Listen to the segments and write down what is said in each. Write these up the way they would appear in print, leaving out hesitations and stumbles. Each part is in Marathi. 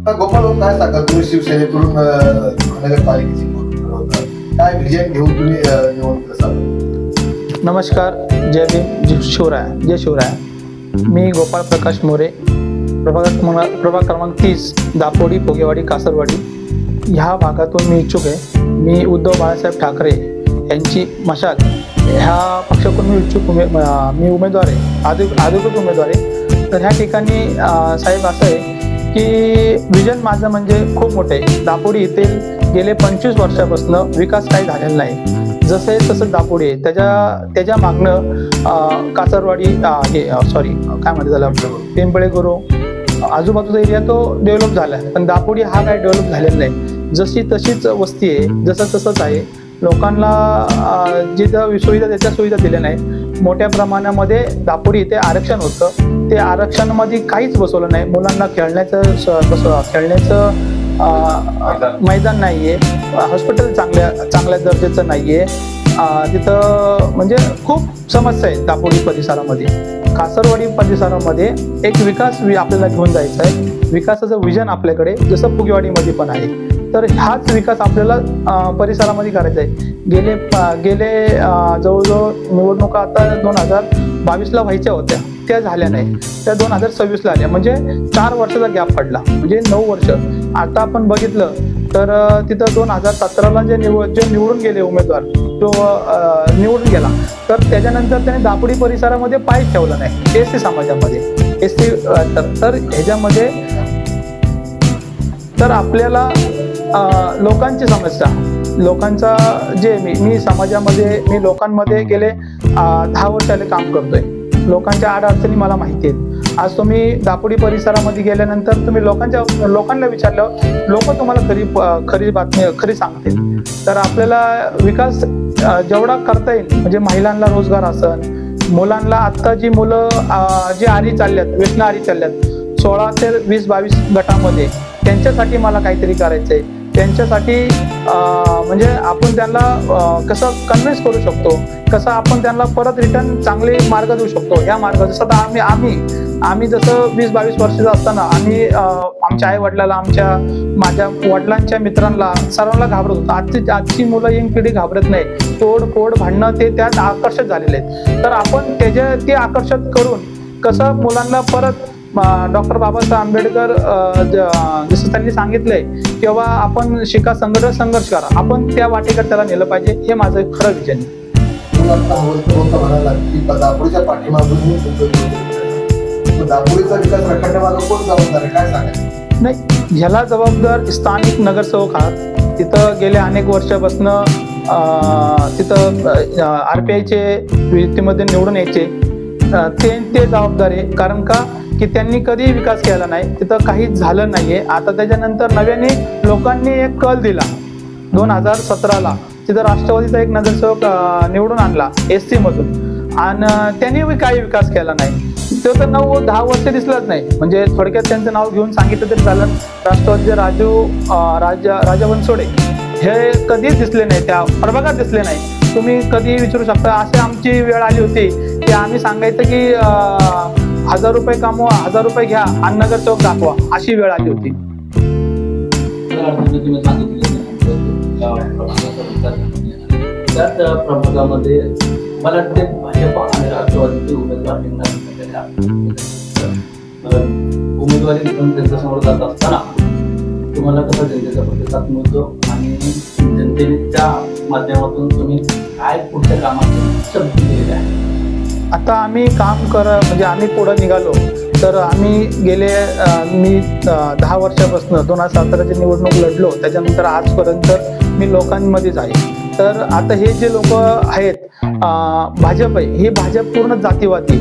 गोपाळ भाऊ, काय सांगा तुम्ही शिवसेनेकडून नगरपालिकेची निवडणूक लढवता, काय विजय घेऊन तुम्ही निवडणूक सांगा? नमस्कार, जय भीम, जय शिवराय, जय शिवराय. मी गोपाळ प्रकाश मोरे, प्रभाग क्रमांक 30, दापोडी, पोगेवाडी, कासरवाडी ह्या भागातून मी इच्छुक आहे. मी उद्धव बाळासाहेब ठाकरे यांची मशाल ह्या पक्षाकडून मी उमेदवार आहे, अधिकृत उमेदवार आहे. तर ह्या ठिकाणी साहेब असं आहे की विजन माझं म्हणजे खूप मोठं आहे. दापोडी येथील गेले 25 वर्षापासून विकास काही झालेला नाही. जसं आहे तसं दापोडी आहे. त्याच्या मागणं कासरवाडी काय म्हणते त्याला, पिंपळे गुरु आजूबाजूचा एरिया तो डेव्हलप झाला आहे, पण दापोडी हा काय डेव्हलप झालेला नाही. जशी तशीच वस्ती आहे, जसं तसंच आहे. लोकांना जिथं सुविधा त्याच्या सुविधा दिल्या नाही. मोठ्या प्रमाणामध्ये दापोडी इथे आरक्षण होतं, ते आरक्षणामध्ये काहीच बसवलं नाही. मुलांना खेळण्याचं मैदान नाहीये, हॉस्पिटल चांगल्या दर्जाचं नाहीये. तिथं म्हणजे खूप समस्या आहे दापोडी परिसरामध्ये. कासरवाडी परिसरामध्ये एक विकास आपल्याला घेऊन जायचा आहे. विकासाचं विजन आपल्याकडे जसं फुगेवाडीमध्ये पण आहे. तर हाच विकास आपल्याला परिसरामध्ये करायचा आहे. गेले जवळजवळ निवडणुका आता 2022ला व्हायच्या होत्या, त्या झाल्या नाही. त्या 2026ला आल्या, म्हणजे 4 वर्षाचा गॅप पडला, म्हणजे 9 वर्ष. आता आपण बघितलं तर तिथं 2017ला जे निवडून गेले उमेदवार, तो निवडून गेला. तर त्याच्यानंतर त्याने दापोडी परिसरामध्ये पाय ठेवला नाही. एसटी समाजामध्ये तर ह्याच्यामध्ये तर आपल्याला लोकांची समस्या, लोकांचा जे मी समाजामध्ये, मी लोकांमध्ये गेले 10 वर्षाले काम करतोय. लोकांच्या अडचणी मला माहिती आहेत. आज तुम्ही दापोडी परिसरामध्ये गेल्यानंतर तुम्ही लोकांना विचारलं, लोक तुम्हाला खरी सांगतील. तर आपल्याला विकास जेवढा करता येईल, म्हणजे महिलांना रोजगार असन, मुलांना आत्ता जी मुलं जी आरी चालल्यात, व्यसन आरी चालल्यात 16 ते 20-22 गटामध्ये, त्यांच्यासाठी मला काहीतरी करायचं आहे. त्यांच्यासाठी म्हणजे आपण त्यांना कसं कन्व्हिन्स करू शकतो, कसं आपण त्यांना परत रिटर्न चांगले मार्ग देऊ शकतो. ह्या मार्ग जसं आम्ही जसं 20-22 वर्षाचं असताना आम्ही आमच्या आई वडिलाला, माझ्या वडिलांच्या मित्रांना सर्वांना घाबरत होतो. आजची मुलं यंग पिढी घाबरत नाही. तोडफोड भांडणं ते त्यात आकर्षित झालेले आहेत. तर आपण ते आकर्षित करून कसं मुलांना परत डॉक्टर बाबासाहेब आंबेडकर जसं त्यांनी सांगितलंय किंवा आपण संघर्ष करा, आपण त्या वाटेकडे त्याला नेलं पाहिजे. हे माझं खरं विजन नाही. ह्याला जबाबदार स्थानिक नगरसेवक आहात. तिथं गेल्या अनेक वर्षापासून तिथं RPIचे युतीमध्ये निवडून यायचे, ते जबाबदार आहे. कारण का की त्यांनी कधी विकास केला नाही, तिथं काहीच झालं नाहीये. आता त्याच्यानंतर नव्याने लोकांनी एक कल दिला 2017ला. तिथं राष्ट्रवादीचा एक नगरसेवक निवडून आणला SC मधून, आणि त्यांनी काही विकास केला नाही. तो तर 9-10 वर्ष दिसलंच नाही. म्हणजे थोडक्यात त्यांचं नाव घेऊन सांगितलं तरी चालेल, राष्ट्रवादीचे राजा बनसोडे हे कधीच दिसले नाही, त्या प्रभागात दिसले नाही. तुम्ही कधी विचारू शकता. अशी आमची वेळ आली होती की आम्ही सांगायचं की 1000 रुपये कमवा, 1000 रुपये घ्या आणि नगरसेवक दाखवा, अशी वेळ आली होती. त्याच प्रभागामध्ये मला वाटते भाजप आणि राष्ट्रवादीचे उमेदवार उमेदवारी घेऊन त्यांच्या समोर जात असताना तुम्हाला कसा जनतेचा प्रतिसाद मिळतो आणि जनतेने त्या माध्यमातून तुम्ही काय पुढच्या कामात शब्द दिलेले आहे? आता आम्ही म्हणजे आम्ही पुढे निघालो तर आम्ही मी 10 वर्षापासून 2017ची निवडणूक लढलो. त्याच्यानंतर आजपर्यंत मी लोकांमध्येच आहे. तर आता हे जे लोक आहेत, भाजप आहे, हे भाजप पूर्ण जातीवादी.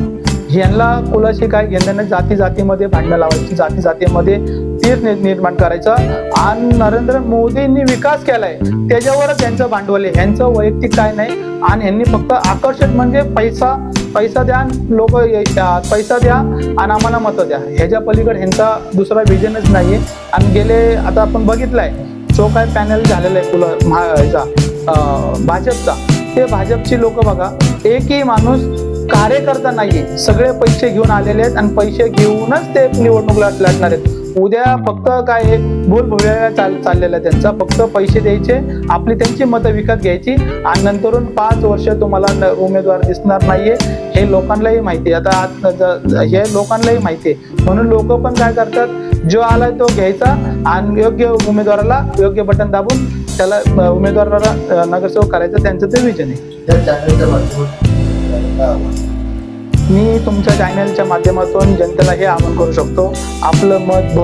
यांना कुणाशी काय घेणं नाही. जातीमध्ये भांडणं लावायची, जातीमध्ये तीर निर्माण करायचा. आणि नरेंद्र मोदींनी विकास केलाय त्याच्यावरच यांचं भांडवल आहे. यांचं वैयक्तिक काय नाही. आणि यांनी फक्त आकर्षक म्हणजे पैसा द्या, लोक पैसा द्या आणि आम्हाला मतं द्या. ह्याच्या पलीकडे ह्यांचा दुसरा विजनच नाहीये. आणि आता आपण बघितलंय जो काय पॅनल झालेला आहे भाजपचा, ते भाजपची लोक बघा, एकही माणूस कार्यकर्ता नाहीये. सगळे पैसे घेऊन आलेले आहेत आणि पैसे घेऊनच ते निवडणूक लढणार आहेत. उद्या फक्त काय आहे, बोलभोळ्या चाललेला त्यांचा, फक्त पैसे द्यायचे, आपली त्यांची मतं विकत घ्यायची आणि नंतरून 5 वर्ष तुम्हाला उमेदवार दिसणार नाहीये, हे लोकांनाही माहिती आहे. आता हे लोकांनाही माहिती आहे, म्हणून लोक पण काय करतात, जो आलाय तो घ्यायचा आणि योग्य उमेदवाराला योग्य बटन दाबून त्याला उमेदवाराला नगरसेवक करायचं, त्यांचं ते विजन आहे. त्या चॅनलच्या माध्यमातून मी तुमच्या चॅनलच्या माध्यमातून जनतेला हे आवाहन करू शकतो, आपलं मत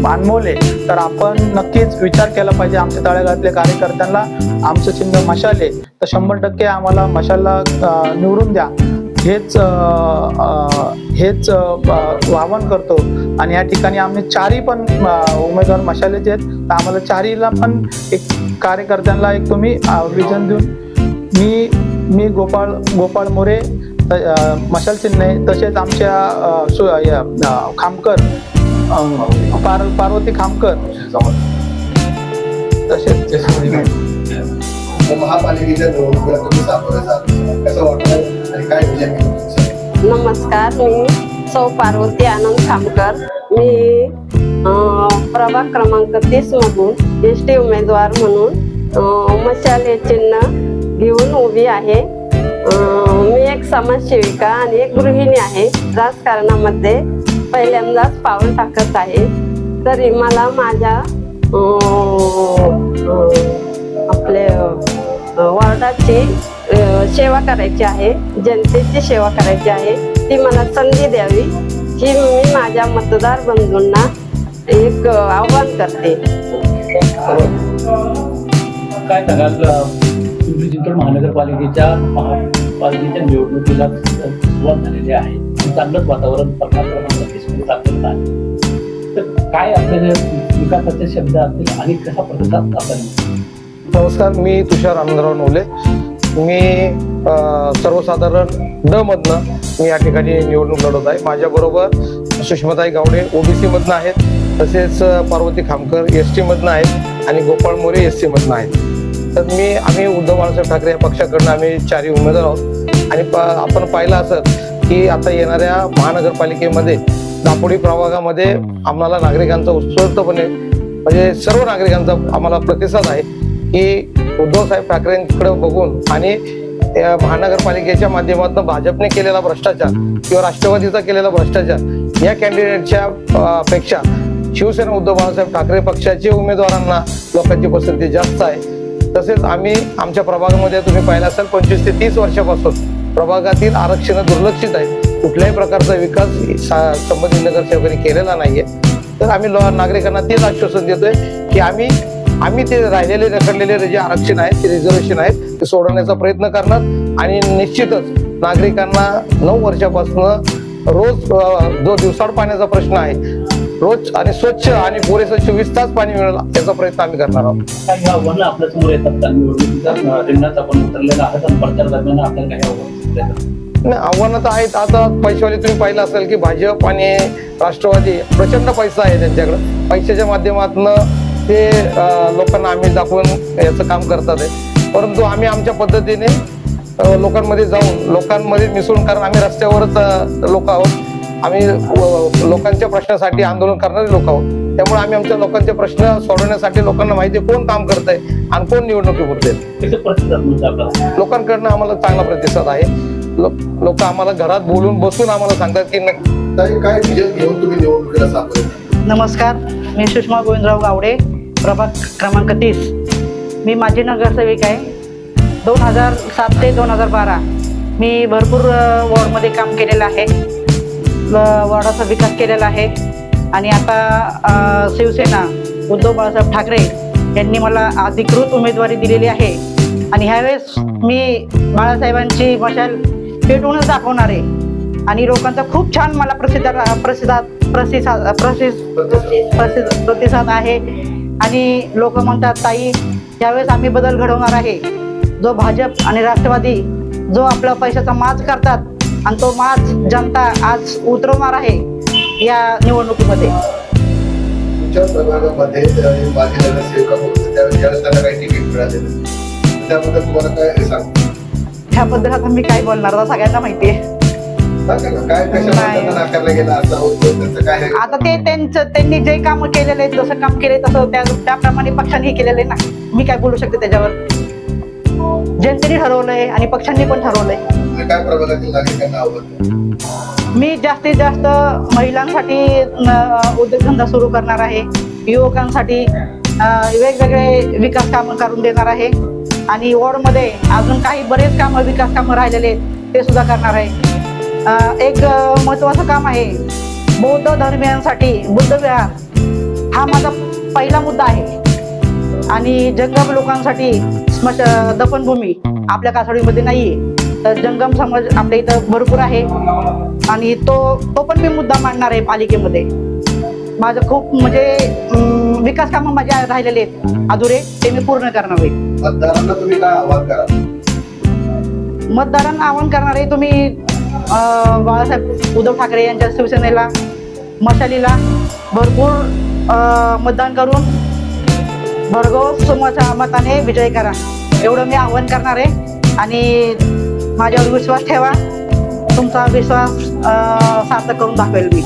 अनमोल आहे, तर आपण नक्कीच विचार केला पाहिजे. आमच्या तळागाळातल्या कार्यकर्त्यांना आमचं चिन्ह मशाल आहे, तर 100% आम्हाला मशालला निवडून द्या, हेच आवाहन करतो. आणि या ठिकाणी आम्ही 4ही पण उमेदवार मशालेचे आहेत, तर आम्हाला 4हीला पण एक कार्यकर्त्यांना एक तुम्ही विजन देऊन मी गोपाळ मोरे मशाल चिन्ह आहे, तसेच आमच्या खामकर पार्वती खामकर तसेच महापालिकेच्या निवडणुकीला तुम्ही सामोरे जात, कसं वाटतं आणि काय विजन आहे तुमचं? नमस्कार, मी सौ पार्वती आनंद खामकर. मी प्रभाग क्रमांक 30 मधून एसटी उमेदवार म्हणून मशाल हे चिन्ह घेऊन उभी आहे. मी एक समाजसेविका आणि एक गृहिणी आहे. राजकारणामध्ये पहिल्यांदाच पाऊल टाकत आहे. तरी मला माझ्या आपले वॉर्डाची सेवा करायची आहे, जनतेची सेवा करायची आहे. ती मला संधी द्यावी ही मी माझ्या मतदार बंधूंना एक आव्हान करते. काय सांगाल, पिंपरी चिंचवड महानगरपालिकेच्या निवडणुकीला सुरुवात झालेली आहे, चांगलंच वातावरण प्रभाग क्रमांक 30 मध्ये दाखवलं आहे, तर काय आपले विकासाचे शब्द असतील आणि कसा प्रतिसाद आपल्याला? नमस्कार, मी तुषार आनंदराव नवले. मी सर्वसाधारण ड मधनं मी या ठिकाणी निवडणूक लढवत आहे. माझ्याबरोबर सुषमाताई गावडे ओबीसी मधनं आहेत, तसेच पार्वती खामकर एसटी मधनं आहेत आणि गोपाळ मोरे एससी मधनं आहेत. तर आम्ही उद्धव बाळासाहेब ठाकरे या पक्षाकडनं आम्ही 4ही उमेदवार आहोत. आणि आपण पाहिलं असं की आता येणाऱ्या महानगरपालिकेमध्ये दापोडी प्रभागामध्ये आम्हाला नागरिकांचा उत्स्फूर्तपणे म्हणजे सर्व नागरिकांचा आम्हाला प्रतिसाद आहे की उद्धवसाहेब ठाकरेंकडे बघून आणि महानगरपालिकेच्या माध्यमातून भाजपने केलेला भ्रष्टाचार किंवा राष्ट्रवादीचा केलेला भ्रष्टाचार या कॅन्डिडेटच्या पेक्षा शिवसेना उद्धव बाळासाहेब ठाकरे पक्षाच्या उमेदवारांना लोकांची पसंती जास्त आहे. तसेच आम्ही आमच्या प्रभागामध्ये तुम्ही पाहिलं असेल 25 ते 30 वर्षापासून प्रभागातील आरक्षण दुर्लक्षित आहे. कुठल्याही प्रकारचा विकास संबंधित नगरसेवकांनी केलेला नाहीये. तर आम्ही नागरिकांना तेच आश्वासन देतोय की आम्ही ते राहिलेले रखडलेले जे आरक्षण आहेत, ते रिझर्वेशन आहेत, ते सोडवण्याचा प्रयत्न करणार. आणि निश्चितच नागरिकांना 9 वर्षापासून रोज जो दिवसाड पाण्याचा प्रश्न आहे, रोज आणि स्वच्छ आणि पुरेसं 24 तास पाणी मिळेल याचा प्रयत्न आम्ही करणार आहोत. काही आव्हानं आपल्या समोर येतात का? निवडणुकीचा रिंगणात आपण उतरलेला आहात आणि प्रचार दरम्यान आपल्याला काही आव्हानं येतात? नाही, आव्हानं तर आहेत. आता पैशावाले तुम्ही पाहिलं असेल की भाजप आणि राष्ट्रवादी प्रचंड पैसा आहे त्यांच्याकडे. पैशाच्या माध्यमातून ते लोकांना आम्ही दाखवून याचं काम करतात आहे. परंतु आम्ही आमच्या पद्धतीने लोकांमध्ये जाऊन लोकांमध्ये मिसळून, कारण आम्ही रस्त्यावरच लोक आहोत, आम्ही लोकांच्या प्रश्नासाठी आंदोलन करणारे लोक आहोत. त्यामुळे आम्ही आमच्या लोकांचे प्रश्न सोडवण्यासाठी लोकांना माहिती कोण काम करतंय आणि कोण निवडणुकीपुरते. लोकांकडनं आम्हाला चांगला प्रतिसाद आहे. लोक आम्हाला घरात बोलून बसून आम्हाला सांगतात की काय विजन घेऊन तुम्ही निवडणुकीला सामोरे जाता? नमस्कार, मी सुषमा गोविंदराव गावडे, प्रभाग क्रमांक 30. मी माजी नगरसेविका आहे. 2007 ते 2012 मी भरपूर वॉर्डमध्ये काम केलेलं आहे, वॉर्डाचा विकास केलेला आहे. आणि आता शिवसेना उद्धव बाळासाहेब ठाकरे यांनी मला अधिकृत उमेदवारी दिलेली आहे. आणि ह्यावेळेस मी बाळासाहेबांची मशाल पेटवूनच दाखवणार आहे. आणि लोकांचा खूप छान मला प्रतिसाद आहे. आणि लोक म्हणतात, ताई यावेळेस आम्ही बदल घडवणार आहे. जो भाजप आणि राष्ट्रवादी जो आपला पैशाचा माज करतात आणि तो माज जनता आज उतरवणार आहे या निवडणुकीमध्ये. तुमच्या प्रभागामध्ये माजी नगरसेविका होते त्यावेळेस त्यांना काही तिकीट मिळालेलं, त्याबद्दल तुम्हाला काय सांगतो? ह्याबद्दल आता मी काय बोलणार, आता सगळ्यांना माहिती आहे. सांगा ना, काय कशामुळे नाही. त्यांना नाकारला गेला असा उद्योग त्यांचं काय आहे? आता ते त्यांनी जे काम केलेले आहेत, जसं काम केले तसं त्याप्रमाणे पक्षांनी केलेले ना. मी काय बोलू शकते त्याच्यावर. जनतेने ठरवलंय आणि पक्षांनी पण ठरवलंय. म्हणजे काय प्रभागातील नागरिकांना आवडतं? मी जास्तीत जास्त महिलांसाठी उद्योगधंदा सुरू करणार आहे. युवकांसाठी वेगवेगळे विकास कामं करून देणार आहे. आणि वॉर्डमध्ये अजून काही बरेच कामं, विकास कामं राहिलेले आहेत, ते सुद्धा करणार आहे. एक महत्त्वाचं काम आहे, बौद्ध धर्मियांसाठी बुद्ध विहार हा माझा पहिला मुद्दा आहे. आणि जंगम लोकांसाठी दफनभूमी आपल्या कासवाडीमध्ये नाहीये, तर जंगम समाज आपल्या इथं भरपूर आहे. आणि तो पण मी मुद्दा मांडणार आहे पालिकेमध्ये. माझं खूप म्हणजे विकास कामं माझे राहिलेले आहेत अधुरे, ते मी पूर्ण करणार आहे. मतदारांना तुम्ही काय आवाहन करा? मतदारांना आवाहन करणार आहे, तुम्ही बाळासाहेब उद्धव ठाकरे यांच्या शिवसेनेला, मशालीला भरपूर मतदान करून भरघोस मताने विजय करा, एवढं मी आवाहन करणार आहे. आणि माझ्यावर विश्वास ठेवा, तुमचा विश्वास सार्थ करून दाखवेल मी.